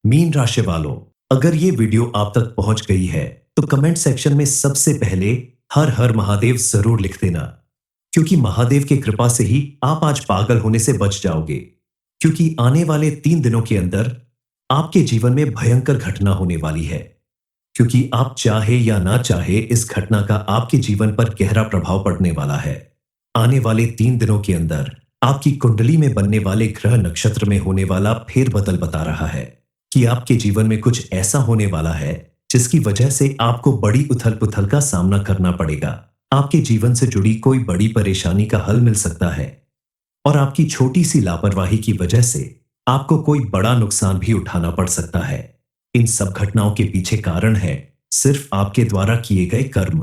Mean राशि वालों, अगर ये वीडियो आप तक पहुंच गई है तो कमेंट सेक्शन में सबसे पहले हर हर महादेव जरूर लिख देना, क्योंकि महादेव की कृपा से ही आप आज पागल होने से बच जाओगे। क्योंकि आने वाले 3 दिनों के अंदर आपके जीवन में भयंकर घटना होने वाली है। क्योंकि आप चाहे या ना चाहे इस घटना का आपके जीवन पर गहरा प्रभाव पड़ने वाला है। आने वाले 3 दिनों के अंदर आपकी कुंडली में बनने वाले ग्रह नक्षत्र में होने वाला फेरबदल बता रहा है कि आपके जीवन में कुछ ऐसा होने वाला है जिसकी वजह से आपको बड़ी उथल पुथल का सामना करना पड़ेगा। आपके जीवन से जुड़ी कोई बड़ी परेशानी का हल मिल सकता है और आपकी छोटी सी लापरवाही की वजह से आपको कोई बड़ा नुकसान भी उठाना पड़ सकता है। इन सब घटनाओं के पीछे कारण है सिर्फ आपके द्वारा किए गए कर्म,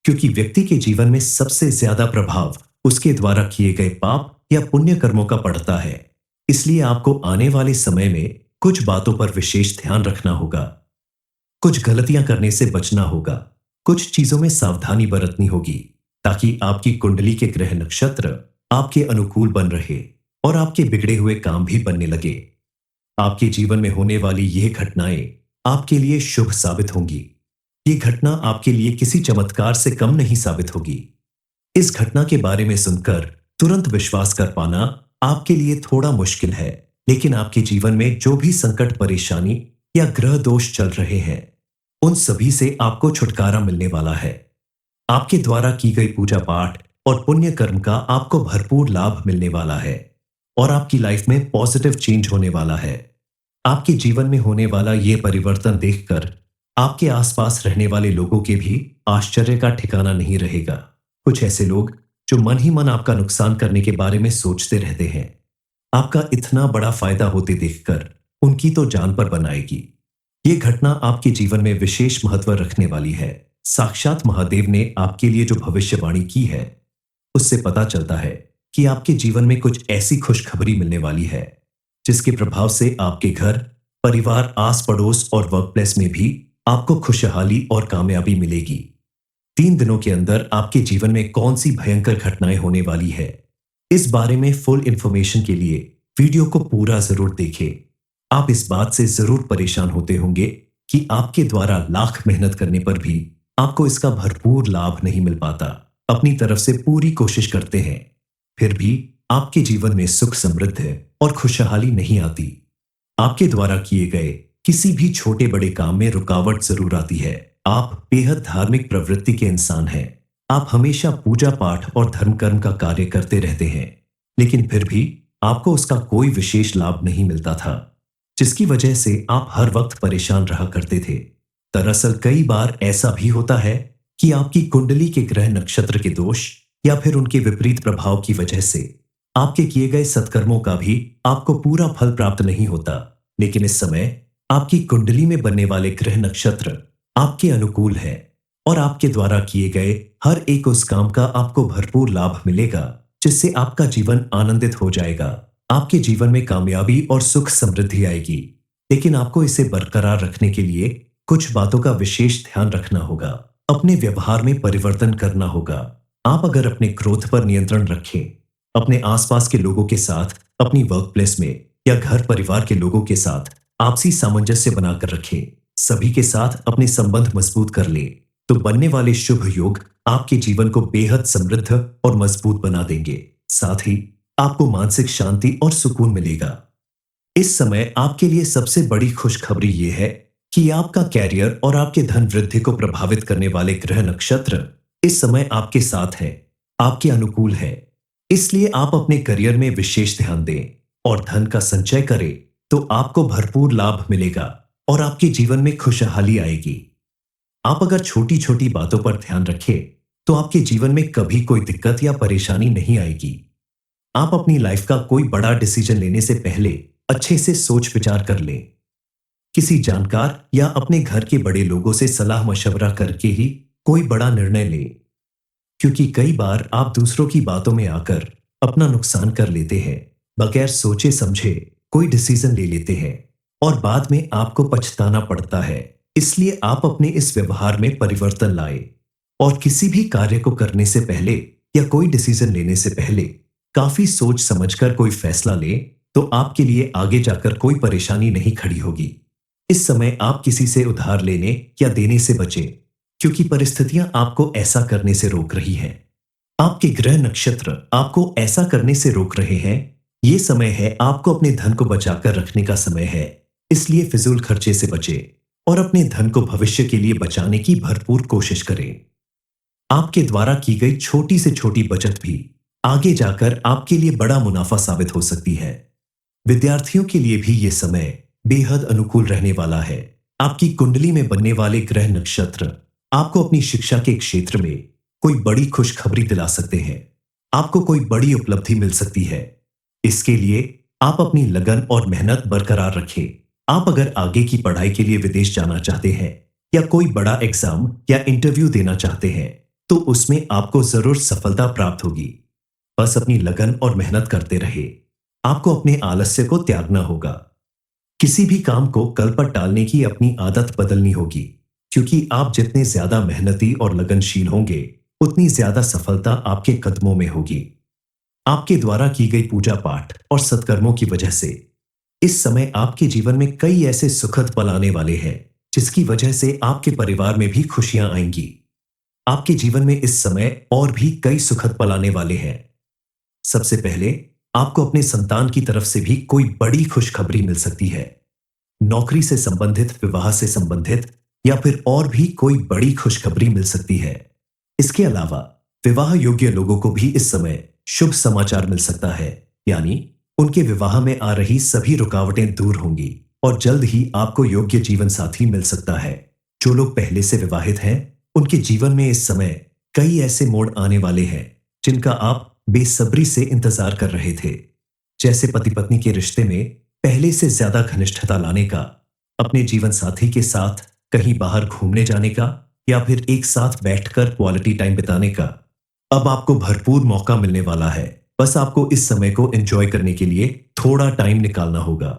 क्योंकि व्यक्ति के जीवन में सबसे ज्यादा प्रभाव उसके द्वारा किए गए पाप या पुण्य कर्मों का पड़ता है। इसलिए आपको आने वाले समय में कुछ बातों पर विशेष ध्यान रखना होगा, कुछ गलतियां करने से बचना होगा, कुछ चीजों में सावधानी बरतनी होगी ताकि आपकी कुंडली के ग्रह नक्षत्र आपके अनुकूल बन रहे और आपके बिगड़े हुए काम भी बनने लगे। आपके जीवन में होने वाली यह घटनाएं आपके लिए शुभ साबित होंगी। ये घटना आपके लिए किसी चमत्कार से कम नहीं साबित होगी। इस घटना के बारे में सुनकर तुरंत विश्वास कर पाना आपके लिए थोड़ा मुश्किल है, लेकिन आपके जीवन में जो भी संकट, परेशानी या ग्रह दोष चल रहे हैं उन सभी से आपको छुटकारा मिलने वाला है। आपके द्वारा की गई पूजा पाठ और पुण्य कर्म का आपको भरपूर लाभ मिलने वाला है और आपकी लाइफ में पॉजिटिव चेंज होने वाला है। आपके जीवन में होने वाला यह परिवर्तन देखकर आपके आसपास रहने वाले लोगों के भी आश्चर्य का ठिकाना नहीं रहेगा। कुछ ऐसे लोग जो मन ही मन आपका नुकसान करने के बारे में सोचते रहते हैं, आपका इतना बड़ा फायदा होते देखकर उनकी तो जान पर बनाएगी। ये घटना आपके जीवन में विशेष महत्व रखने वाली है। साक्षात महादेव ने आपके लिए जो भविष्यवाणी की है उससे पता चलता है कि आपके जीवन में कुछ ऐसी खुशखबरी मिलने वाली है जिसके प्रभाव से आपके घर, परिवार, आस पड़ोस और वर्क प्लेस में भी आपको खुशहाली और कामयाबी मिलेगी। 3 दिनों के अंदर आपके जीवन में कौन सी भयंकर घटनाएं होने वाली है, इस बारे में फुल इंफॉर्मेशन के लिए वीडियो को पूरा जरूर देखें। आप इस बात से जरूर परेशान होते होंगे कि आपके द्वारा लाख मेहनत करने पर भी आपको इसका भरपूर लाभ नहीं मिल पाता। अपनी तरफ से पूरी कोशिश करते हैं, फिर भी आपके जीवन में सुख, समृद्धि और खुशहाली नहीं आती। आपके द्वारा किए गए किसी भी छोटे बड़े काम में रुकावट जरूर आती है। आप बेहद धार्मिक प्रवृत्ति के इंसान हैं। आप हमेशा पूजा पाठ और धर्म कर्म का कार्य करते रहते हैं, लेकिन फिर भी आपको उसका कोई विशेष लाभ नहीं मिलता था, जिसकी वजह से आप हर वक्त परेशान रहा करते थे। दरअसल कई बार ऐसा भी होता है कि आपकी कुंडली के ग्रह नक्षत्र के दोष या फिर उनके विपरीत प्रभाव की वजह से आपके किए गए सत्कर्मों का भी आपको पूरा फल प्राप्त नहीं होता। लेकिन इस समय आपकी कुंडली में बनने वाले ग्रह नक्षत्र आपके अनुकूल है और आपके द्वारा किए गए हर एक उस काम का आपको भरपूर लाभ मिलेगा, जिससे आपका जीवन आनंदित हो जाएगा। आपके जीवन में कामयाबी और सुख समृद्धि आएगी, लेकिन आपको इसे बरकरार रखने के लिए कुछ बातों का विशेष ध्यान रखना होगा। अपने व्यवहार में परिवर्तन करना होगा। आप अगर अपने क्रोध पर नियंत्रण रखें, अपने आसपास के लोगों के साथ, अपनी वर्क प्लेस में या घर परिवार के लोगों के साथ आपसी सामंजस्य बनाकर रखें, सभी के साथ अपने संबंध मजबूत कर ले, तो बनने वाले शुभ योग आपके जीवन को बेहद समृद्ध और मजबूत बना देंगे। साथ ही आपको मानसिक शांति और सुकून मिलेगा। इस समय आपके लिए सबसे बड़ी खुशखबरी यह है कि आपका कैरियर और आपके धन वृद्धि को प्रभावित करने वाले ग्रह नक्षत्र इस समय आपके साथ है, आपके अनुकूल है। इसलिए आप अपने करियर में विशेष ध्यान दें और धन का संचय करें, तो आपको भरपूर लाभ मिलेगा और आपके जीवन में खुशहाली आएगी। आप अगर छोटी छोटी बातों पर ध्यान रखें तो आपके जीवन में कभी कोई दिक्कत या परेशानी नहीं आएगी। आप अपनी लाइफ का कोई बड़ा डिसीजन लेने से पहले अच्छे से सोच विचार कर लें। किसी जानकार या अपने घर के बड़े लोगों से सलाह मशवरा करके ही कोई बड़ा निर्णय लें, क्योंकि कई बार आप दूसरों की बातों में आकर अपना नुकसान कर लेते हैं। बगैर सोचे समझे कोई डिसीजन ले लेते हैं और बाद में आपको पछताना पड़ता है। इसलिए आप अपने इस व्यवहार में परिवर्तन लाएं और किसी भी कार्य को करने से पहले या कोई डिसीजन लेने से पहले काफी सोच समझकर कोई फैसला लें तो आपके लिए आगे जाकर कोई परेशानी नहीं खड़ी होगी। इस समय आप किसी से उधार लेने या देने से बचें, क्योंकि परिस्थितियां आपको ऐसा करने से रोक रही हैं। आपके ग्रह नक्षत्र आपको ऐसा करने से रोक रहे हैं। ये समय है आपको अपने धन को बचाकर रखने का समय है। इसलिए फिजूल खर्चे से बचें और अपने धन को भविष्य के लिए बचाने की भरपूर कोशिश करें। आपके द्वारा की गई छोटी से छोटी बचत भी आगे जाकर आपके लिए बड़ा मुनाफा साबित हो सकती है। विद्यार्थियों के लिए भी ये समय बेहद अनुकूल रहने वाला है। आपकी कुंडली में बनने वाले ग्रह नक्षत्र आपको अपनी शिक्षा के क्षेत्र में कोई बड़ी खुशखबरी दिला सकते हैं। आपको कोई बड़ी उपलब्धि मिल सकती है। इसके लिए आप अपनी लगन और मेहनत बरकरार रखें। आप अगर आगे की पढ़ाई के लिए विदेश जाना चाहते हैं या कोई बड़ा एग्जाम या इंटरव्यू देना चाहते हैं, तो उसमें आपको जरूर सफलता प्राप्त होगी। बस अपनी लगन और मेहनत करते रहे। आपको अपने आलस्य को त्यागना होगा। किसी भी काम को कल पर टालने की अपनी आदत बदलनी होगी, क्योंकि आप जितने ज्यादा मेहनती और लगनशील होंगे, उतनी ज्यादा सफलता आपके कदमों में होगी। आपके द्वारा की गई पूजा पाठ और सत्कर्मों की वजह से इस समय आपके जीवन में कई ऐसे सुखद पल आने वाले हैं, जिसकी वजह से आपके परिवार में भी खुशियां आएंगी। आपके जीवन में इस समय और भी कई सुखद पल आने वाले हैं। सबसे पहले आपको अपने संतान की तरफ से भी कोई बड़ी खुशखबरी मिल सकती है। नौकरी से संबंधित, विवाह से संबंधित या फिर और भी कोई बड़ी खुशखबरी मिल सकती है। इसके अलावा विवाह योग्य लोगों को भी इस समय शुभ समाचार मिल सकता है, यानी उनके विवाह में आ रही सभी रुकावटें दूर होंगी और जल्द ही आपको योग्य जीवन साथी मिल सकता है। जो लोग पहले से विवाहित हैं, उनके जीवन में इस समय कई ऐसे मोड़ आने वाले हैं जिनका आप बेसब्री से इंतजार कर रहे थे। जैसे पति पत्नी के रिश्ते में पहले से ज्यादा घनिष्ठता लाने का, अपने जीवन साथी के साथ कहीं बाहर घूमने जाने का या फिर एक साथ बैठकर क्वालिटी टाइम बिताने का। अब आपको भरपूर मौका मिलने वाला है। बस आपको इस समय को एंजॉय करने के लिए थोड़ा टाइम निकालना होगा।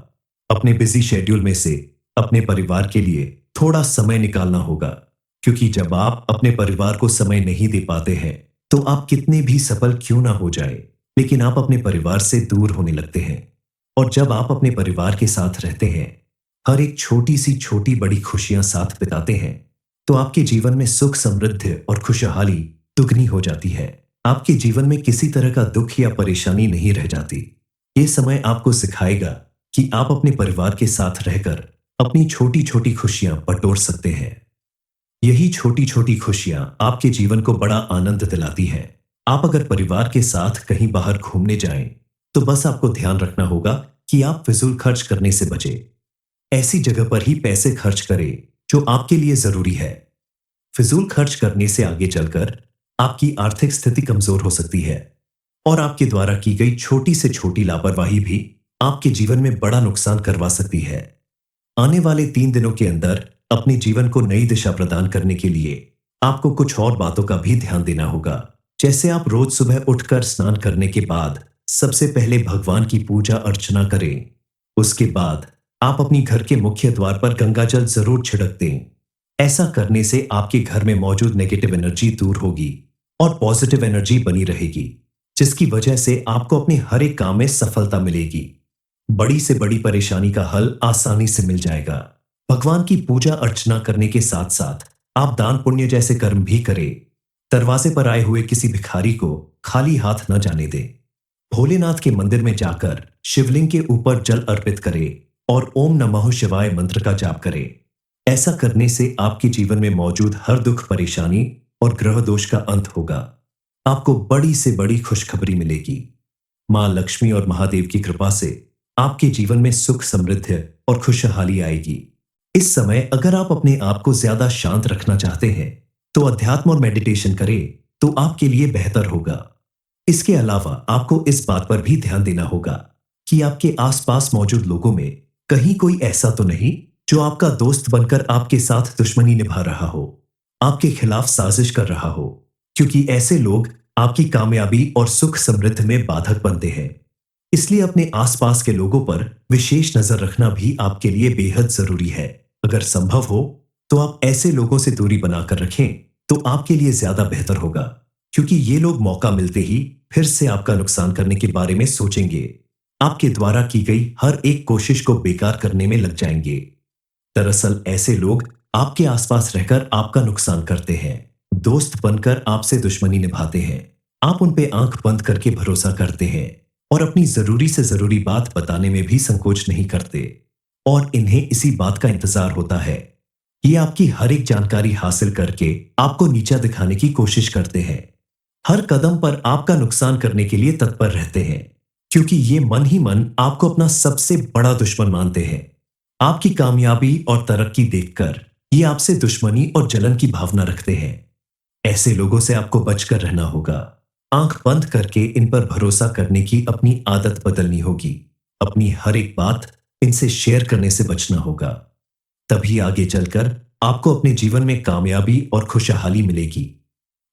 अपने बिजी शेड्यूल में से अपने परिवार के लिए थोड़ा समय निकालना होगा, क्योंकि जब आप अपने परिवार को समय नहीं दे पाते हैं, तो आप कितने भी सफल क्यों ना हो जाए, लेकिन आप अपने परिवार से दूर होने लगते हैं। और जब आप अपने परिवार के साथ रहते हैं, हर एक छोटी सी छोटी बड़ी खुशियां साथ बिताते हैं, तो आपके जीवन में सुख, समृद्धि और खुशहाली दुगनी हो जाती है। आपके जीवन में किसी तरह का दुख या परेशानी नहीं रह जाती। ये समय आपको सिखाएगा कि आप अपने परिवार के साथ रहकर अपनी छोटी छोटी खुशियां बटोर सकते हैं। यही छोटी छोटी खुशियां आपके जीवन को बड़ा आनंद दिलाती हैं। आप अगर परिवार के साथ कहीं बाहर घूमने जाएं, तो बस आपको ध्यान रखना होगा कि आप फिजूल खर्च करने से बचें। ऐसी जगह पर ही पैसे खर्च करें जो आपके लिए जरूरी है। फिजूल खर्च करने से आगे चलकर आपकी आर्थिक स्थिति कमजोर हो सकती है और आपके द्वारा की गई छोटी से छोटी लापरवाही भी आपके जीवन में बड़ा नुकसान करवा सकती है। आने वाले 3 दिनों के अंदर अपने जीवन को नई दिशा प्रदान करने के लिए आपको कुछ और बातों का भी ध्यान देना होगा। जैसे आप रोज सुबह उठकर स्नान करने के बाद सबसे पहले भगवान की पूजा अर्चना करें। उसके बाद आप अपनी घर के मुख्य द्वार पर गंगा जल जरूर छिड़क दें। ऐसा करने से आपके घर में मौजूद नेगेटिव एनर्जी दूर होगी और पॉजिटिव एनर्जी बनी रहेगी, जिसकी वजह से आपको अपने हर एक काम में सफलता मिलेगी। बड़ी से बड़ी परेशानी का हल आसानी से मिल जाएगा। भगवान की पूजा अर्चना करने के साथ साथ आप दान पुण्य जैसे कर्म भी करें। दरवाजे पर आए हुए किसी भिखारी को खाली हाथ न जाने दें। भोलेनाथ के मंदिर में जाकर शिवलिंग के ऊपर जल अर्पित करें और ओम नमः शिवाय मंत्र का जाप करें। ऐसा करने से आपके जीवन में मौजूद हर दुख, परेशानी और ग्रह दोष का अंत होगा। आपको बड़ी से बड़ी खुशखबरी मिलेगी। मां लक्ष्मी और महादेव की कृपा से आपके जीवन में सुख, समृद्धि और खुशहाली आएगी। इस समय अगर आप अपने आप को ज्यादा शांत रखना चाहते हैं, तो अध्यात्म और मेडिटेशन करें तो आपके लिए बेहतर होगा। इसके अलावा आपको इस बात पर भी ध्यान देना होगा कि आपके आसपास मौजूद लोगों में कहीं कोई ऐसा तो नहीं जो आपका दोस्त बनकर आपके साथ दुश्मनी निभा रहा हो, आपके खिलाफ साजिश कर रहा हो, क्योंकि ऐसे लोग आपकी कामयाबी और सुख समृद्धि में बाधक बनते हैं। इसलिए अपने आसपास के लोगों पर विशेष नजर रखना भी आपके लिए बेहद जरूरी है। अगर संभव हो तो आप ऐसे लोगों से दूरी बनाकर रखें तो आपके लिए ज्यादा बेहतर होगा, क्योंकि ये लोग मौका मिलते ही फिर से आपका नुकसान करने के बारे में सोचेंगे। आपके द्वारा की गई हर एक कोशिश को बेकार करने में लग जाएंगे। दरअसल ऐसे लोग आपके आसपास रहकर आपका नुकसान करते हैं, दोस्त बनकर आपसे दुश्मनी निभाते हैं। आप उन पे आंख बंद करके भरोसा करते हैं और अपनी जरूरी से जरूरी बात बताने में भी संकोच नहीं करते। और इन्हें इसी बात का इंतजार होता है कि आपकी हर एक जानकारी हासिल करके आपको नीचा दिखाने की कोशिश करते हैं। हर कदम पर आपका नुकसान करने के लिए तत्पर रहते हैं, क्योंकि ये मन ही मन आपको अपना सबसे बड़ा दुश्मन मानते हैं। आपकी कामयाबी और तरक्की देखकर ये आपसे दुश्मनी और जलन की भावना रखते हैं। ऐसे लोगों से आपको बचकर रहना होगा। आंख बंद करके इन पर भरोसा करने की अपनी आदत बदलनी होगी। अपनी हर एक बात इनसे शेयर करने से बचना होगा। तभी आगे चलकर आपको अपने जीवन में कामयाबी और खुशहाली मिलेगी।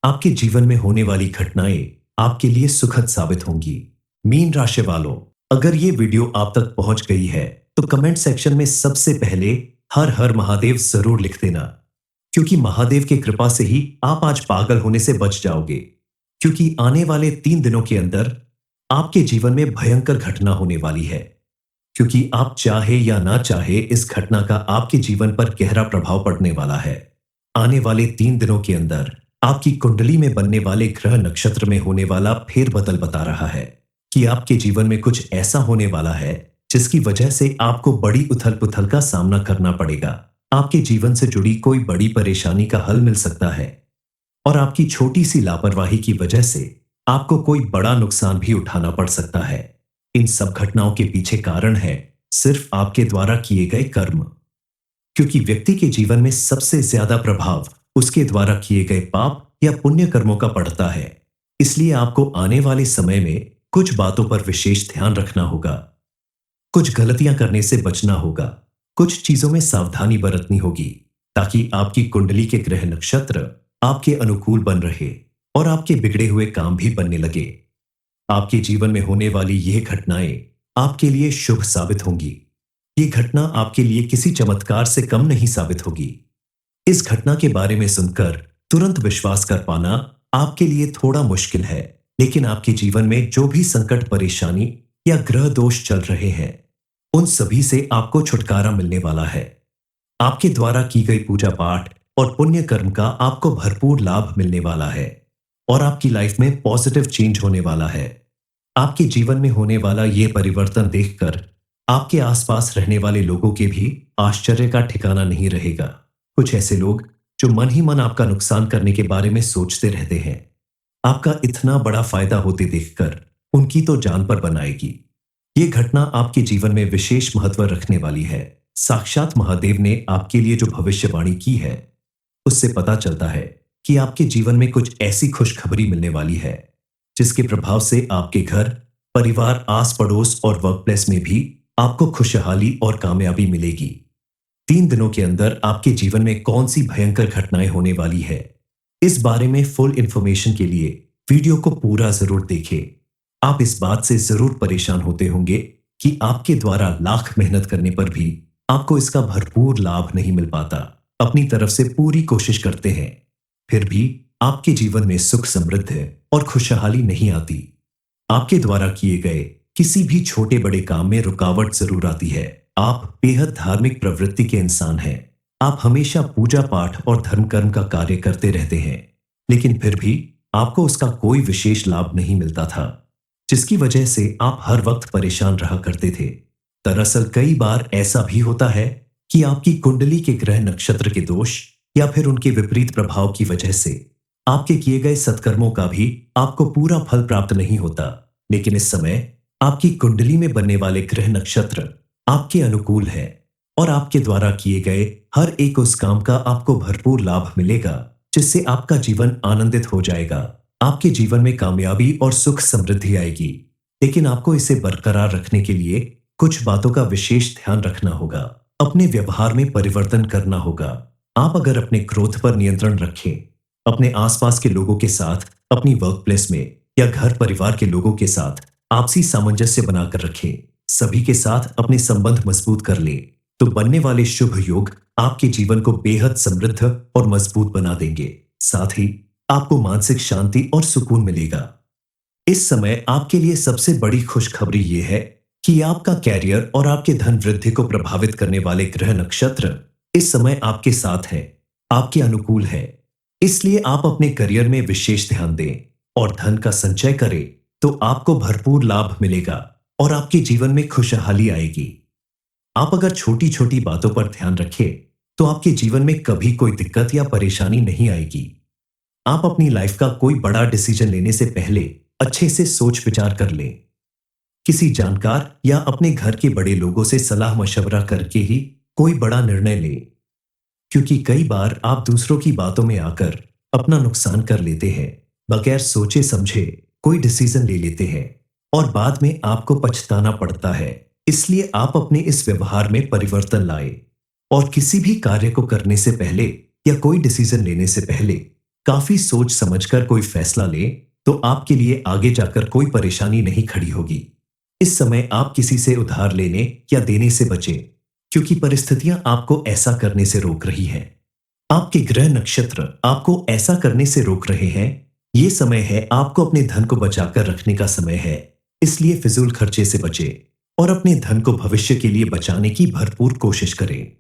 आपके जीवन में होने वाली घटनाएं आपके लिए सुखद साबित होंगी। मीन राशि वालों, अगर ये वीडियो आप तक पहुंच गई है तो कमेंट सेक्शन में सबसे पहले हर हर महादेव जरूर लिख देना, क्योंकि महादेव की कृपा से ही आप आज पागल होने से बच जाओगे। क्योंकि आने वाले 3 दिनों के अंदर आपके जीवन में भयंकर घटना होने वाली है। क्योंकि आप चाहे या ना चाहे इस घटना का आपके जीवन पर गहरा प्रभाव पड़ने वाला है। आने वाले 3 दिनों के अंदर आपकी कुंडली में बनने वाले ग्रह नक्षत्र में होने वाला फेरबदल बता रहा है कि आपके जीवन में कुछ ऐसा होने वाला है जिसकी वजह से आपको बड़ी उथल पुथल का सामना करना पड़ेगा। आपके जीवन से जुड़ी कोई बड़ी परेशानी का हल मिल सकता है और आपकी छोटी सी लापरवाही की वजह से आपको कोई बड़ा नुकसान भी उठाना पड़ सकता है। इन सब घटनाओं के पीछे कारण है सिर्फ आपके द्वारा किए गए कर्म। क्योंकि व्यक्ति के जीवन में सबसे ज्यादा प्रभाव उसके द्वारा किए गए पाप या पुण्य कर्मों का पड़ता है। इसलिए आपको आने वाले समय में कुछ बातों पर विशेष ध्यान रखना होगा। कुछ गलतियां करने से बचना होगा। कुछ चीजों में सावधानी बरतनी होगी ताकि आपकी कुंडली के ग्रह नक्षत्र आपके अनुकूल बन रहे और आपके बिगड़े हुए काम भी बनने लगे। आपके जीवन में होने वाली यह घटनाएं आपके लिए शुभ साबित होंगी। ये घटना आपके लिए किसी चमत्कार से कम नहीं साबित होगी। इस घटना के बारे में सुनकर तुरंत विश्वास कर पाना आपके लिए थोड़ा मुश्किल है, लेकिन आपके जीवन में जो भी संकट, परेशानी या ग्रह दोष चल रहे हैं, उन सभी से आपको छुटकारा मिलने वाला है। आपके द्वारा की गई पूजा पाठ और पुण्य कर्म का आपको भरपूर लाभ मिलने वाला है और आपकी लाइफ में पॉजिटिव चेंज होने वाला है। आपके जीवन में होने वाला यह परिवर्तन देखकर आपके आसपास रहने वाले लोगों के भी आश्चर्य का ठिकाना नहीं रहेगा। कुछ ऐसे लोग जो मन ही मन आपका नुकसान करने के बारे में सोचते रहते हैं, आपका इतना बड़ा फायदा होते देखकर उनकी तो जान पर बनाएगी। ये घटना आपके जीवन में विशेष महत्व रखने वाली है। साक्षात महादेव ने आपके लिए जो भविष्यवाणी की है, उससे पता चलता है कि आपके जीवन में कुछ ऐसी खुशखबरी मिलने वाली है जिसके प्रभाव से आपके घर, परिवार, आस पड़ोस और वर्क प्लेस में भी आपको खुशहाली और कामयाबी मिलेगी। 3 दिनों के अंदर आपके जीवन में कौन सी भयंकर घटनाएं होने वाली है, इस बारे में फुल इंफॉर्मेशन के लिए वीडियो को पूरा जरूर देखें। आप इस बात से जरूर परेशान होते होंगे कि आपके द्वारा लाख मेहनत करने पर भी आपको इसका भरपूर लाभ नहीं मिल पाता। अपनी तरफ से पूरी कोशिश करते हैं, फिर भी आपके जीवन में सुख, समृद्धि और खुशहाली नहीं आती। आपके द्वारा किए गए किसी भी छोटे बड़े काम में रुकावट जरूर आती है। आप बेहद धार्मिक प्रवृत्ति के इंसान हैं। आप हमेशा पूजा पाठ और धर्म कर्म का कार्य करते रहते हैं, लेकिन फिर भी आपको उसका कोई विशेष लाभ नहीं मिलता था, जिसकी वजह से आप हर वक्त परेशान रहा करते थे। दरअसल कई बार ऐसा भी होता है कि आपकी कुंडली के ग्रह नक्षत्र के दोष या फिर उनके विपरीत प्रभाव की वजह से आपके किए गए सत्कर्मों का भी आपको पूरा फल प्राप्त नहीं होता। लेकिन इस समय आपकी कुंडली में बनने वाले ग्रह नक्षत्र आपके अनुकूल है और आपके द्वारा किए गए हर एक उस काम का आपको भरपूर लाभ मिलेगा, जिससे आपका जीवन आनंदित हो जाएगा। आपके जीवन में कामयाबी और सुख समृद्धि आएगी, लेकिन आपको इसे बरकरार रखने के लिए कुछ बातों का विशेष ध्यान रखना होगा। अपने व्यवहार में परिवर्तन करना होगा। आप अगर अपने क्रोध पर नियंत्रण रखें, अपने आसपास के लोगों के साथ, अपनी वर्क प्लेस में या घर परिवार के लोगों के साथ आपसी सामंजस्य बनाकर रखें, सभी के साथ अपने संबंध मजबूत कर ले, तो बनने वाले शुभ योग आपके जीवन को बेहद समृद्ध और मजबूत बना देंगे। साथ ही आपको मानसिक शांति और सुकून मिलेगा। इस समय आपके लिए सबसे बड़ी खुशखबरी यह है कि आपका कैरियर और आपके धन वृद्धि को प्रभावित करने वाले ग्रह नक्षत्र इस समय आपके साथ है, आपके अनुकूल है। इसलिए आप अपने करियर में विशेष ध्यान दें और धन का संचय करें तो आपको भरपूर लाभ मिलेगा और आपके जीवन में खुशहाली आएगी। आप अगर छोटी छोटी बातों पर ध्यान रखें तो आपके जीवन में कभी कोई दिक्कत या परेशानी नहीं आएगी। आप अपनी लाइफ का कोई बड़ा डिसीजन लेने से पहले अच्छे से सोच विचार कर लें। किसी जानकार या अपने घर के बड़े लोगों से सलाह मशवरा करके ही कोई बड़ा निर्णय लें, क्योंकि कई बार आप दूसरों की बातों में आकर अपना नुकसान कर लेते हैं। बगैर सोचे समझे कोई डिसीजन ले लेते हैं और बाद में आपको पछताना पड़ता है। इसलिए आप अपने इस व्यवहार में परिवर्तन लाएं और किसी भी कार्य को करने से पहले या कोई डिसीजन लेने से पहले काफी सोच समझकर कोई फैसला लें तो आपके लिए आगे जाकर कोई परेशानी नहीं खड़ी होगी। इस समय आप किसी से उधार लेने या देने से बचें, क्योंकि परिस्थितियां आपको ऐसा करने से रोक रही हैं। आपके ग्रह नक्षत्र आपको ऐसा करने से रोक रहे हैं। ये समय है आपको अपने धन को बचाकर रखने का समय है। इसलिए फिजूल खर्चे से बचें और अपने धन को भविष्य के लिए बचाने की भरपूर कोशिश करें।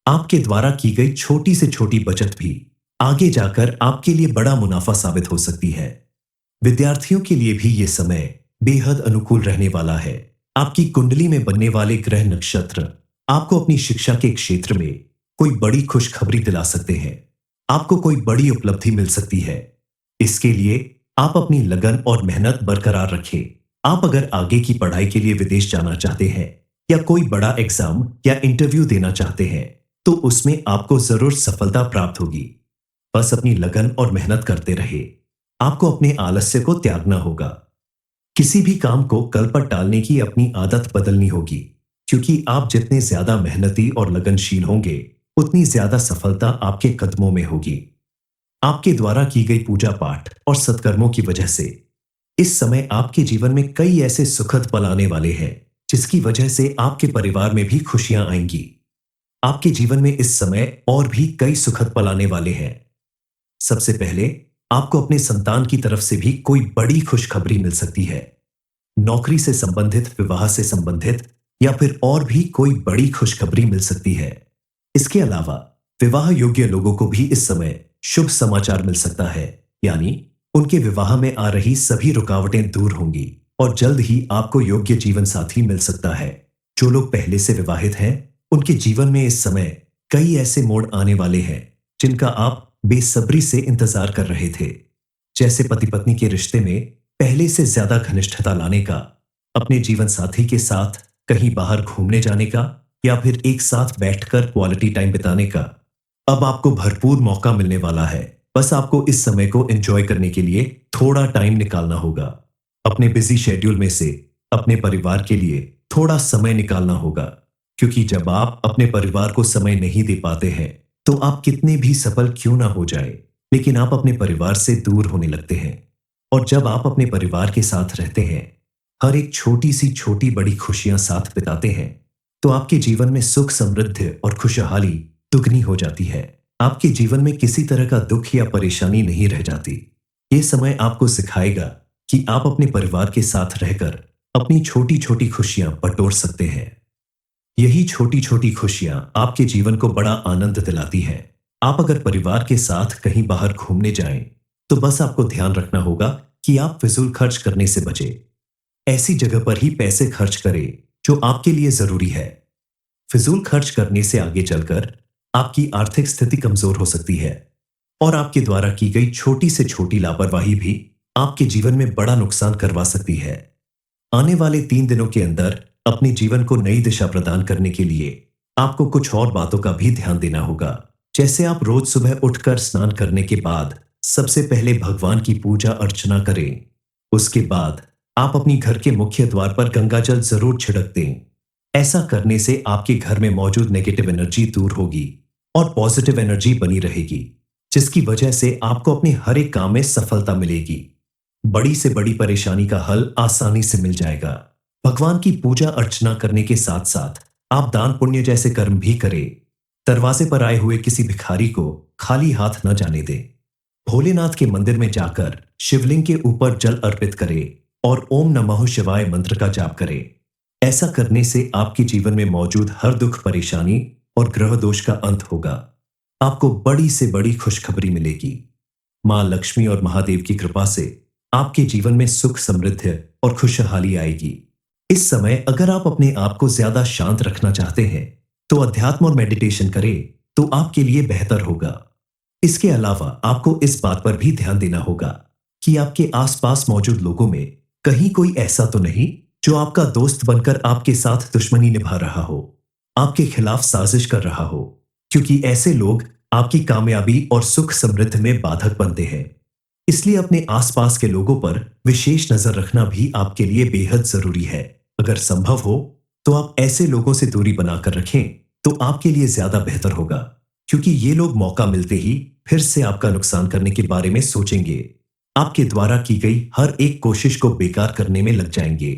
आपके द्वारा की गई छोटी से छोटी बचत भी आगे जाकर आपके लिए बड़ा मुनाफा साबित हो सकती है। विद्यार्थियों के लिए भी ये समय बेहद अनुकूल रहने वाला है। आपकी कुंडली में बनने वाले ग्रह नक्षत्र आपको अपनी शिक्षा के क्षेत्र में कोई बड़ी खुशखबरी दिला सकते हैं। आपको कोई बड़ी उपलब्धि मिल सकती है। इसके लिए आप अपनी लगन और मेहनत बरकरार रखें। आप अगर आगे की पढ़ाई के लिए विदेश जाना चाहते हैं या कोई बड़ा एग्जाम या इंटरव्यू देना चाहते हैं तो उसमें आपको जरूर सफलता प्राप्त होगी। बस अपनी लगन और मेहनत करते रहे। आपको अपने आलस्य को त्यागना होगा। किसी भी काम को कल पर टालने की अपनी आदत बदलनी होगी, क्योंकि आप जितने ज्यादा मेहनती और लगनशील होंगे उतनी ज्यादा सफलता आपके कदमों में होगी। आपके द्वारा की गई पूजा पाठ और सत्कर्मों की वजह से इस समय आपके जीवन में कई ऐसे सुखद पल आने वाले हैं जिसकी वजह से आपके परिवार में भी खुशियां आएंगी। आपके जीवन में इस समय और भी कई सुखद पल आने वाले हैं। सबसे पहले आपको अपने संतान की तरफ से भी कोई बड़ी खुशखबरी मिल सकती है। नौकरी से संबंधित, विवाह से संबंधित या फिर और भी कोई बड़ी खुशखबरी मिल सकती है। इसके अलावा विवाह योग्य लोगों को भी इस समय शुभ समाचार मिल सकता है, यानी उनके विवाह में आ रही सभी रुकावटें दूर होंगी और जल्द ही आपको योग्य जीवन साथी मिल सकता है। जो लोग पहले से विवाहित हैं उनके जीवन में इस समय कई ऐसे मोड़ आने वाले हैं जिनका आप बेसब्री से इंतजार कर रहे थे, जैसे पति पत्नी के रिश्ते में पहले से ज्यादा घनिष्ठता लाने का, अपने जीवन साथी के साथ कहीं बाहर घूमने जाने का या फिर एक साथ बैठकर क्वालिटी टाइम बिताने का। अब आपको भरपूर मौका मिलने वाला है। बस आपको इस समय को एंजॉय करने के लिए थोड़ा टाइम निकालना होगा। अपने बिजी शेड्यूल में से अपने परिवार के लिए थोड़ा समय निकालना होगा, क्योंकि जब आप अपने परिवार को समय नहीं दे पाते हैं तो आप कितने भी सफल क्यों ना हो जाए, लेकिन आप अपने परिवार से दूर होने लगते हैं। और जब आप अपने परिवार के साथ रहते हैं, हर एक छोटी सी छोटी बड़ी खुशियां साथ बिताते हैं, तो आपके जीवन में सुख, समृद्धि और खुशहाली दुगनी हो जाती है। आपके जीवन में किसी तरह का दुख या परेशानी नहीं रह जाती। ये समय आपको सिखाएगा कि आप अपने परिवार के साथ रहकर अपनी छोटी छोटी खुशियां बटोर सकते हैं। यही छोटी छोटी खुशियां आपके जीवन को बड़ा आनंद दिलाती हैं। आप अगर परिवार के साथ कहीं बाहर घूमने जाएं, तो बस आपको ध्यान रखना होगा कि आप फिजूल खर्च करने से बचें। ऐसी जगह पर ही पैसे खर्च करें जो आपके लिए जरूरी है। फिजूल खर्च करने से आगे चलकर आपकी आर्थिक स्थिति कमजोर हो सकती है और आपके द्वारा की गई छोटी से छोटी लापरवाही भी आपके जीवन में बड़ा नुकसान करवा सकती है। आने वाले 3 दिनों के अंदर अपने जीवन को नई दिशा प्रदान करने के लिए आपको कुछ और बातों का भी ध्यान देना होगा। जैसे आप रोज सुबह उठकर स्नान करने के बाद सबसे पहले भगवान की पूजा अर्चना करें। उसके बाद आप अपनी घर के मुख्य द्वार पर गंगा जल जरूर छिड़क दें। ऐसा करने से आपके घर में मौजूद नेगेटिव एनर्जी दूर होगी और पॉजिटिव एनर्जी बनी रहेगी, जिसकी वजह से आपको अपने हर एक काम में सफलता मिलेगी। बड़ी से बड़ी परेशानी का हल आसानी से मिल जाएगा। भगवान की पूजा अर्चना करने के साथ साथ आप दान पुण्य जैसे कर्म भी करें। दरवाजे पर आए हुए किसी भिखारी को खाली हाथ न जाने दें। भोलेनाथ के मंदिर में जाकर शिवलिंग के ऊपर जल अर्पित करें और ओम नमः शिवाय मंत्र का जाप करें। ऐसा करने से आपके जीवन में मौजूद हर दुख, परेशानी और ग्रह दोष का अंत होगा। आपको बड़ी से बड़ी खुशखबरी मिलेगी। मां लक्ष्मी और महादेव की कृपा से आपके जीवन में सुख, समृद्धि और खुशहाली आएगी। इस समय अगर आप अपने आप को ज्यादा शांत रखना चाहते हैं, तो अध्यात्म और मेडिटेशन करें तो आपके लिए बेहतर होगा। इसके अलावा आपको इस बात पर भी ध्यान देना होगा कि आपके आसपास मौजूद लोगों में कहीं कोई ऐसा तो नहीं जो आपका दोस्त बनकर आपके साथ दुश्मनी निभा रहा हो, आपके खिलाफ साजिश कर रहा हो, क्योंकि ऐसे लोग आपकी कामयाबी और सुख समृद्धि में बाधक बनते हैं। इसलिए अपने आसपास के लोगों पर विशेष नजर रखना भी आपके लिए बेहद जरूरी है। अगर संभव हो तो आप ऐसे लोगों से दूरी बनाकर रखें तो आपके लिए ज्यादा बेहतर होगा, क्योंकि ये लोग मौका मिलते ही फिर से आपका नुकसान करने के बारे में सोचेंगे। आपके द्वारा की गई हर एक कोशिश को बेकार करने में लग जाएंगे।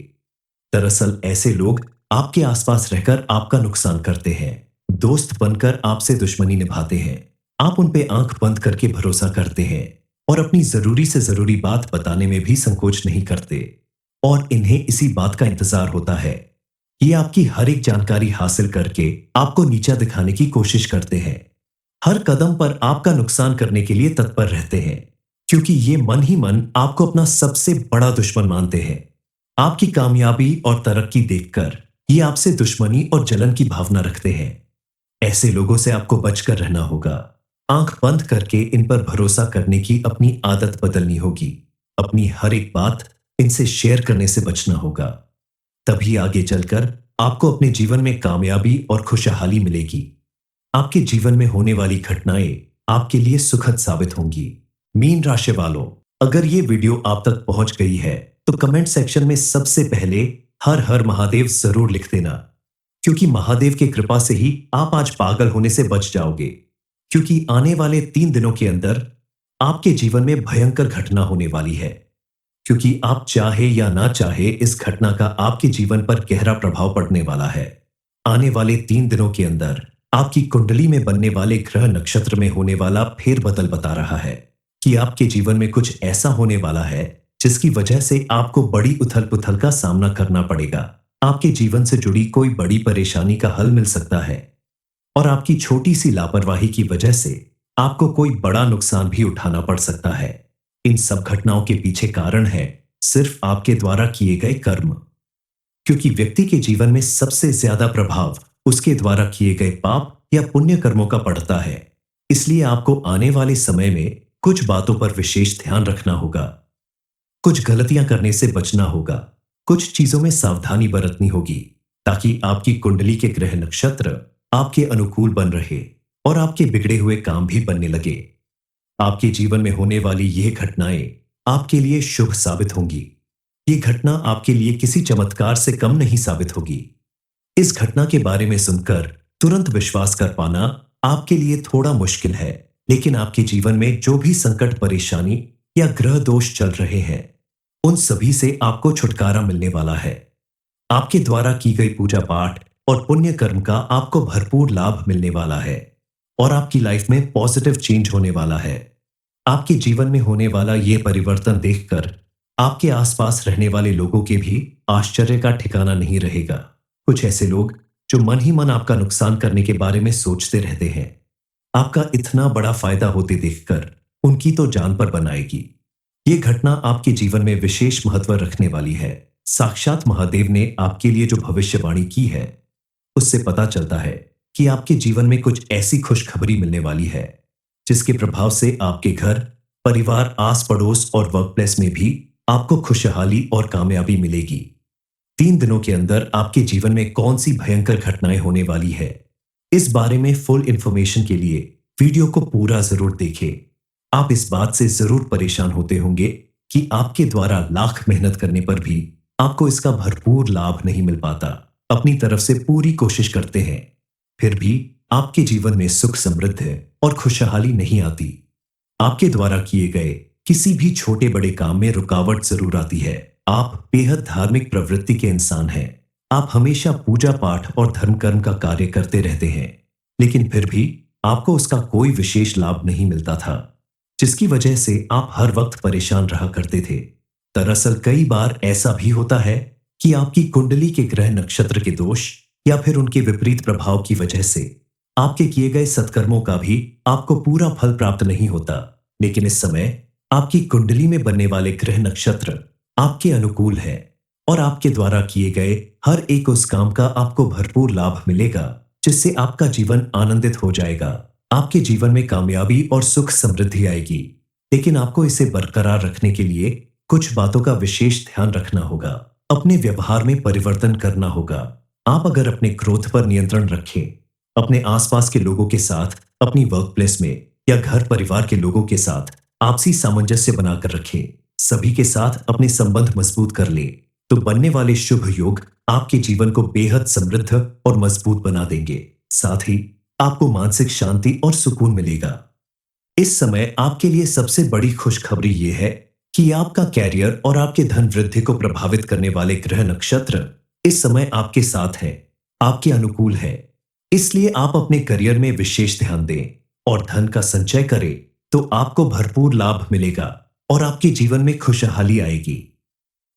दरअसल ऐसे लोग आपके आसपास रहकर आपका नुकसान करते हैं, दोस्त बनकर आपसे दुश्मनी निभाते हैं। आप उन पे आंख बंद करके भरोसा करते हैं और अपनी जरूरी से जरूरी बात बताने में भी संकोच नहीं करते, और इन्हें इसी बात का इंतजार होता है। ये आपकी हर एक जानकारी हासिल करके आपको नीचा दिखाने की कोशिश करते हैं। हर कदम पर आपका नुकसान करने के लिए तत्पर रहते हैं, क्योंकि ये मन ही मन आपको अपना सबसे बड़ा दुश्मन मानते हैं। आपकी कामयाबी और तरक्की देखकर ये आपसे दुश्मनी और जलन की भावना रखते हैं। ऐसे लोगों से आपको बचकर रहना होगा। आंख बंद करके इन पर भरोसा करने की अपनी आदत बदलनी होगी। अपनी हर एक बात इनसे शेयर करने से बचना होगा। तभी आगे चलकर आपको अपने जीवन में कामयाबी और खुशहाली मिलेगी। आपके जीवन में होने वाली घटनाएं आपके लिए सुखद साबित होंगी। मीन राशि वालों, अगर ये वीडियो आप तक पहुंच गई है तो कमेंट सेक्शन में सबसे पहले हर हर महादेव जरूर लिख देना, क्योंकि महादेव की कृपा से ही आप आज पागल होने से बच जाओगे। क्योंकि आने वाले 3 दिनों के अंदर आपके जीवन में भयंकर घटना होने वाली है। क्योंकि आप चाहे या ना चाहे इस घटना का आपके जीवन पर गहरा प्रभाव पड़ने वाला है। आने वाले 3 दिनों के अंदर आपकी कुंडली में बनने वाले ग्रह नक्षत्र में होने वाला फेरबदल बता रहा है कि आपके जीवन में कुछ ऐसा होने वाला है जिसकी वजह से आपको बड़ी उथल पुथल का सामना करना पड़ेगा। आपके जीवन से जुड़ी कोई बड़ी परेशानी का हल मिल सकता है, और आपकी छोटी सी लापरवाही की वजह से आपको कोई बड़ा नुकसान भी उठाना पड़ सकता है। इन सब घटनाओं के पीछे कारण है सिर्फ आपके द्वारा किए गए कर्म, क्योंकि व्यक्ति के जीवन में सबसे ज्यादा प्रभाव उसके द्वारा किए गए पाप या पुण्य कर्मों का पड़ता है। इसलिए आपको आने वाले समय में कुछ बातों पर विशेष ध्यान रखना होगा। कुछ गलतियां करने से बचना होगा। कुछ चीजों में सावधानी बरतनी होगी, ताकि आपकी कुंडली के ग्रह नक्षत्र आपके अनुकूल बन रहे और आपके बिगड़े हुए काम भी बनने लगे। आपके जीवन में होने वाली यह घटनाएं आपके लिए शुभ साबित होंगी। ये घटना आपके लिए किसी चमत्कार से कम नहीं साबित होगी। इस घटना के बारे में सुनकर तुरंत विश्वास कर पाना आपके लिए थोड़ा मुश्किल है, लेकिन आपके जीवन में जो भी संकट, परेशानी या ग्रह दोष चल रहे हैं, उन सभी से आपको छुटकारा मिलने वाला है। आपके द्वारा की गई पूजा पाठ और पुण्य कर्म का आपको भरपूर लाभ मिलने वाला है, और आपकी लाइफ में पॉजिटिव चेंज होने वाला है। आपके जीवन में होने वाला यह परिवर्तन देखकर आपके आसपास रहने वाले लोगों के भी आश्चर्य का ठिकाना नहीं रहेगा। कुछ ऐसे लोग जो मन ही मन आपका नुकसान करने के बारे में सोचते रहते हैं, आपका इतना बड़ा फायदा होते देखकर उनकी तो जान पर बनाएगी। ये घटना आपके जीवन में विशेष महत्व रखने वाली है। साक्षात महादेव ने आपके लिए जो भविष्यवाणी की है, उससे पता चलता है कि आपके जीवन में कुछ ऐसी खुशखबरी मिलने वाली है जिसके प्रभाव से आपके घर, परिवार, आस पड़ोस और वर्क प्लेस में भी आपको खुशहाली और कामयाबी मिलेगी। 3 दिनों के अंदर आपके जीवन में कौन सी भयंकर घटनाएं होने वाली है, इस बारे में फुल इंफॉर्मेशन के लिए वीडियो को पूरा जरूर देखें। आप इस बात से जरूर परेशान होते होंगे कि आपके द्वारा लाख मेहनत करने पर भी आपको इसका भरपूर लाभ नहीं मिल पाता। अपनी तरफ से पूरी कोशिश करते हैं, फिर भी आपके जीवन में सुख, समृद्धि और खुशहाली नहीं आती। आपके द्वारा किए गए किसी भी छोटे बड़े काम में रुकावट जरूर आती है। आप बेहद धार्मिक प्रवृत्ति के इंसान हैं। आप हमेशा पूजा पाठ और धर्म कर्म का कार्य करते रहते हैं, लेकिन फिर भी आपको उसका कोई विशेष लाभ नहीं मिलता था, जिसकी वजह से आप हर वक्त परेशान रहा करते थे। दरअसल कई बार ऐसा भी होता है कि आपकी कुंडली के ग्रह नक्षत्र के दोष या फिर उनके विपरीत प्रभाव की वजह से आपके किए गए सत्कर्मों का भी आपको पूरा फल प्राप्त नहीं होता। लेकिन इस समय आपकी कुंडली में बनने वाले ग्रह नक्षत्र आपके अनुकूल है और आपके द्वारा किए गए हर एक उस काम का आपको भरपूर लाभ मिलेगा, जिससे आपका जीवन आनंदित हो जाएगा। आपके जीवन में कामयाबी और सुख समृद्धि आएगी। लेकिन आपको इसे बरकरार रखने के लिए कुछ बातों का विशेष ध्यान रखना होगा। अपने व्यवहार में परिवर्तन करना होगा। आप अगर अपने क्रोध पर नियंत्रण रखें, अपने आसपास के लोगों के साथ, अपनी वर्क प्लेस में या घर परिवार के लोगों के साथ आपसी सामंजस्य बनाकर रखें, सभी के साथ अपने संबंध मजबूत कर ले, तो बनने वाले शुभ योग आपके जीवन को बेहद समृद्ध और मजबूत बना देंगे। साथ ही आपको मानसिक शांति और सुकून मिलेगा। इस समय आपके लिए सबसे बड़ी खुशखबरी यह है कि आपका कैरियर और आपके धन वृद्धि को प्रभावित करने वाले ग्रह नक्षत्र इस समय आपके साथ हैं, आपके अनुकूल है। इसलिए आप अपने करियर में विशेष ध्यान दें और धन का संचय करें, तो आपको भरपूर लाभ मिलेगा और आपके जीवन में खुशहाली आएगी।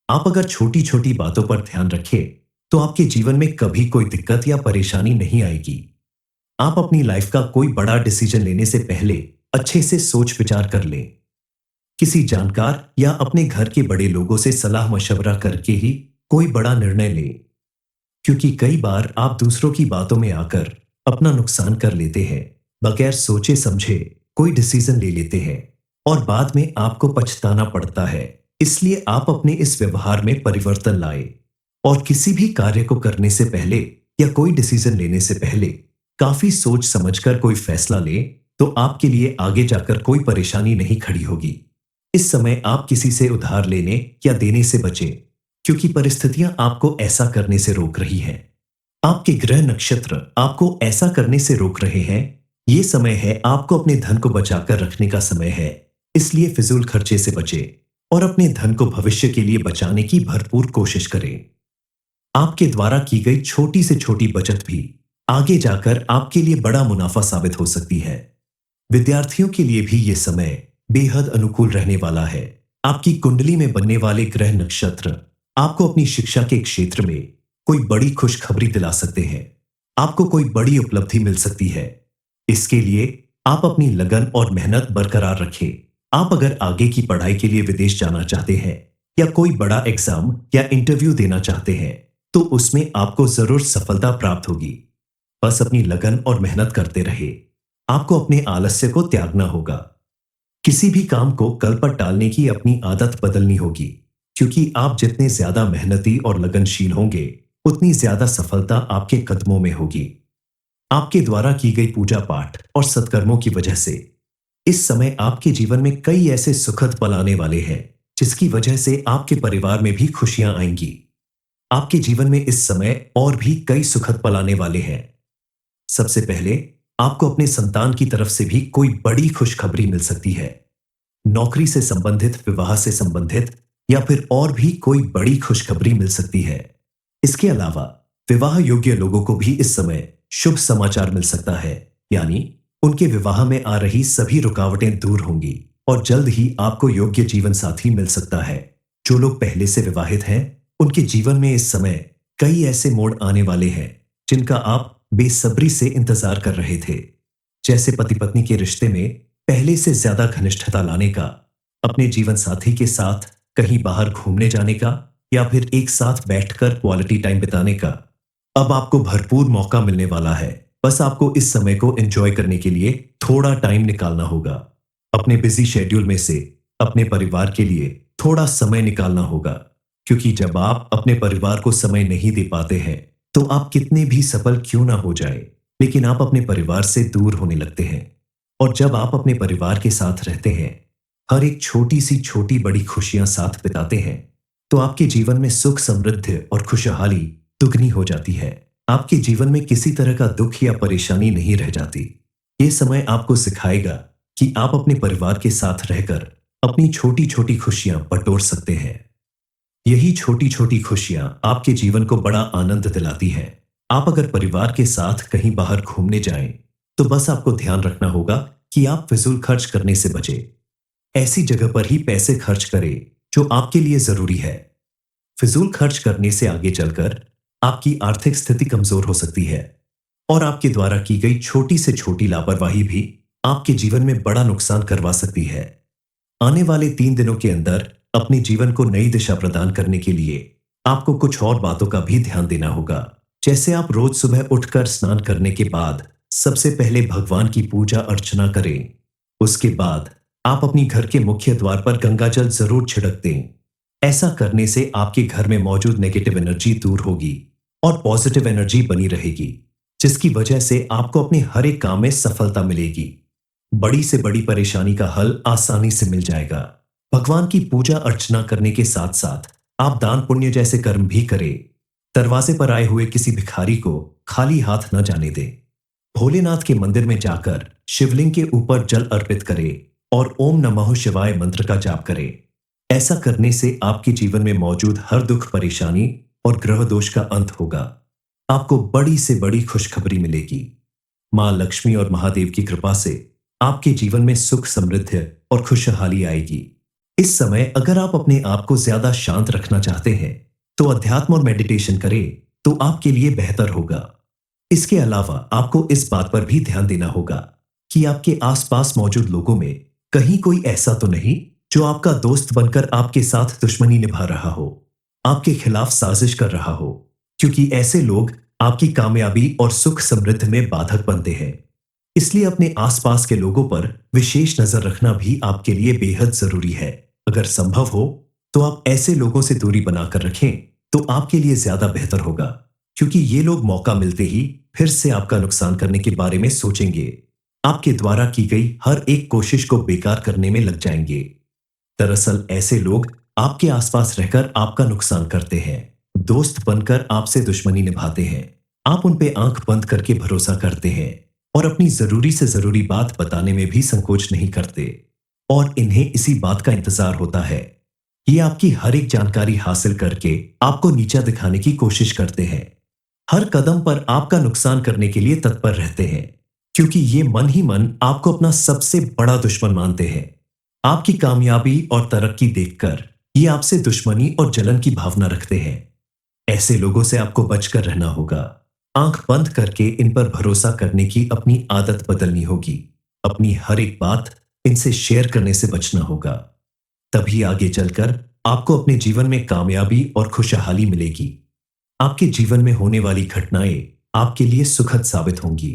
आप अगर छोटी छोटी बातों पर ध्यान रखें, तो आपके जीवन में कभी कोई दिक्कत या परेशानी नहीं आएगी। आप अपनी लाइफ का कोई बड़ा डिसीजन लेने से पहले अच्छे से सोच विचार कर लें। किसी जानकार या अपने घर के बड़े लोगों से सलाह मशवरा करके ही कोई बड़ा निर्णय लें, क्योंकि कई बार आप दूसरों की बातों में आकर अपना नुकसान कर लेते हैं। बगैर सोचे समझे कोई डिसीजन ले लेते हैं और बाद में आपको पछताना पड़ता है। इसलिए आप अपने इस व्यवहार में परिवर्तन लाए और किसी भी कार्य को करने से पहले या कोई डिसीजन लेने से पहले काफी सोच समझकर कोई फैसला ले, तो आपके लिए आगे जाकर कोई परेशानी नहीं खड़ी होगी। इस समय आप किसी से उधार लेने या देने से बचें, क्योंकि परिस्थितियां आपको ऐसा करने से रोक रही हैं। आपके ग्रह नक्षत्र आपको ऐसा करने से रोक रहे हैं। ये समय है आपको अपने धन को बचाकर रखने का समय है। इसलिए फिजूल खर्चे से बचें और अपने धन को भविष्य के लिए बचाने की भरपूर कोशिश करें। आपके द्वारा की गई छोटी से छोटी बचत भी आगे जाकर आपके लिए बड़ा मुनाफा साबित हो सकती है। विद्यार्थियों के लिए भी यह समय बेहद अनुकूल रहने वाला है। आपकी कुंडली में बनने वाले ग्रह नक्षत्र आपको अपनी शिक्षा के क्षेत्र में कोई बड़ी खुशखबरी दिला सकते हैं। आपको कोई बड़ी उपलब्धि मिल सकती है। इसके लिए आप अपनी लगन और मेहनत बरकरार रखें। आप अगर आगे की पढ़ाई के लिए विदेश जाना चाहते हैं या कोई बड़ा एग्जाम या इंटरव्यू देना चाहते हैं, तो उसमें आपको जरूर सफलता प्राप्त होगी। बस अपनी लगन और मेहनत करते रहे। आपको अपने आलस्य को त्यागना होगा। किसी भी काम को कल पर टालने की अपनी आदत बदलनी होगी, क्योंकि आप जितने ज्यादा मेहनती और लगनशील होंगे, उतनी ज्यादा सफलता आपके कदमों में होगी। आपके द्वारा की गई पूजा पाठ और सत्कर्मों की वजह से इस समय आपके जीवन में कई ऐसे सुखद पल आने वाले हैं, जिसकी वजह से आपके परिवार में भी खुशियां आएंगी। आपके जीवन में इस समय और भी कई सुखद पल आने वाले हैं। सबसे पहले आपको अपने संतान की तरफ से भी कोई बड़ी खुशखबरी मिल सकती है। नौकरी से संबंधित, विवाह से संबंधित या फिर और भी कोई बड़ी खुशखबरी मिल सकती है। इसके अलावा विवाह योग्य लोगों को भी इस समय शुभ समाचार मिल सकता है, यानी उनके विवाह में आ रही सभी रुकावटें दूर होंगी और जल्द ही आपको योग्य जीवन साथी मिल सकता है। जो लोग पहले से विवाहित हैं, उनके जीवन में इस समय कई ऐसे मोड़ आने वाले हैं जिनका आप बेसब्री से इंतजार कर रहे थे, जैसे पति पत्नी के रिश्ते में पहले से ज्यादा घनिष्ठता लाने का, अपने जीवन साथी के साथ कहीं बाहर घूमने जाने का या फिर एक साथ बैठकर क्वालिटी टाइम बिताने का। अब आपको भरपूर मौका मिलने वाला है। बस आपको इस समय को एंजॉय करने के लिए थोड़ा टाइम निकालना होगा। अपने बिजी शेड्यूल में से अपने परिवार के लिए थोड़ा समय निकालना होगा, क्योंकि जब आप अपने परिवार को समय नहीं दे पाते हैं, तो आप कितने भी सफल क्यों ना हो जाए, लेकिन आप अपने परिवार से दूर होने लगते हैं। और जब आप अपने परिवार के साथ रहते हैं, हर एक छोटी सी छोटी बड़ी खुशियां साथ बिताते हैं, तो आपके जीवन में सुख, समृद्धि और खुशहाली दुगनी हो जाती है। आपके जीवन में किसी तरह का दुख या परेशानी नहीं रह जाती। ये समय आपको सिखाएगा कि आप अपने परिवार के साथ रहकर अपनी छोटी छोटी खुशियां बटोर सकते हैं। यही छोटी छोटी खुशियां आपके जीवन को बड़ा आनंद दिलाती हैं। आप अगर परिवार के साथ कहीं बाहर घूमने जाएं, तो बस आपको ध्यान रखना होगा कि आप फिजूल खर्च करने से बचें। ऐसी जगह पर ही पैसे खर्च करें जो आपके लिए जरूरी है। फिजूल खर्च करने से आगे चलकर आपकी आर्थिक स्थिति कमजोर हो सकती है और आपके द्वारा की गई छोटी से छोटी लापरवाही भी आपके जीवन में बड़ा नुकसान करवा सकती है। आने वाले 3 दिनों के अंदर अपने जीवन को नई दिशा प्रदान करने के लिए आपको कुछ और बातों का भी ध्यान देना होगा। जैसे आप रोज सुबह उठकर स्नान करने के बाद सबसे पहले भगवान की पूजा अर्चना करें। उसके बाद आप अपनी घर के मुख्य द्वार पर गंगा जल जरूर छिड़क दें। ऐसा करने से आपके घर में मौजूद नेगेटिव एनर्जी दूर होगी और पॉजिटिव एनर्जी बनी रहेगी, जिसकी वजह से आपको अपने हर एक काम में सफलता मिलेगी। बड़ी से बड़ी परेशानी का हल आसानी से मिल जाएगा। भगवान की पूजा अर्चना करने के साथ साथ आप दान पुण्य जैसे कर्म भी करें। दरवाजे पर आए हुए किसी भिखारी को खाली हाथ न जाने दें। भोलेनाथ के मंदिर में जाकर शिवलिंग के ऊपर जल अर्पित करें और ओम नमः शिवाय मंत्र का जाप करें। ऐसा करने से आपके जीवन में मौजूद हर दुख परेशानी और ग्रह दोष का अंत होगा। आपको बड़ी से बड़ी खुशखबरी मिलेगी। मां लक्ष्मी और महादेव की कृपा से आपके जीवन में सुख समृद्धि और खुशहाली आएगी। इस समय अगर आप अपने आप को ज्यादा शांत रखना चाहते हैं तो अध्यात्म और मेडिटेशन करें तो आपके लिए बेहतर होगा। इसके अलावा आपको इस बात पर भी ध्यान देना होगा कि आपके आसपास मौजूद लोगों में कहीं कोई ऐसा तो नहीं जो आपका दोस्त बनकर आपके साथ दुश्मनी निभा रहा हो, आपके खिलाफ साजिश कर रहा हो, क्योंकि ऐसे लोग आपकी कामयाबी और सुख समृद्धि में बाधक बनते हैं। इसलिए अपने आसपास के लोगों पर विशेष नजर रखना भी आपके लिए बेहद जरूरी है। अगर संभव हो तो आप ऐसे लोगों से दूरी बनाकर रखें तो आपके लिए ज्यादा बेहतर होगा, क्योंकि ये लोग मौका मिलते ही फिर से आपका नुकसान करने के बारे में सोचेंगे। आपके द्वारा की गई हर एक कोशिश को बेकार करने में लग जाएंगे। दरअसल ऐसे लोग आपके आसपास रहकर आपका नुकसान करते हैं, दोस्त बनकर आपसे दुश्मनी निभाते हैं। आप उन पे आंख बंद करके भरोसा करते हैं और अपनी जरूरी से जरूरी बात बताने में भी संकोच नहीं करते और इन्हें इसी बात का इंतजार होता है। ये आपकी हर एक जानकारी हासिल करके आपको नीचा दिखाने की कोशिश करते हैं। हर कदम पर आपका नुकसान करने के लिए तत्पर रहते हैं, क्योंकि ये मन ही मन आपको अपना सबसे बड़ा दुश्मन मानते हैं। आपकी कामयाबी और तरक्की देखकर ये आपसे दुश्मनी और जलन की भावना रखते हैं। ऐसे लोगों से आपको बचकर रहना होगा। आंख बंद करके इन पर भरोसा करने की अपनी आदत बदलनी होगी। अपनी हर एक बात इनसे शेयर करने से बचना होगा। तभी आगे चलकर आपको अपने जीवन में कामयाबी और खुशहाली मिलेगी। आपके जीवन में होने वाली घटनाएं आपके लिए सुखद साबित होंगी।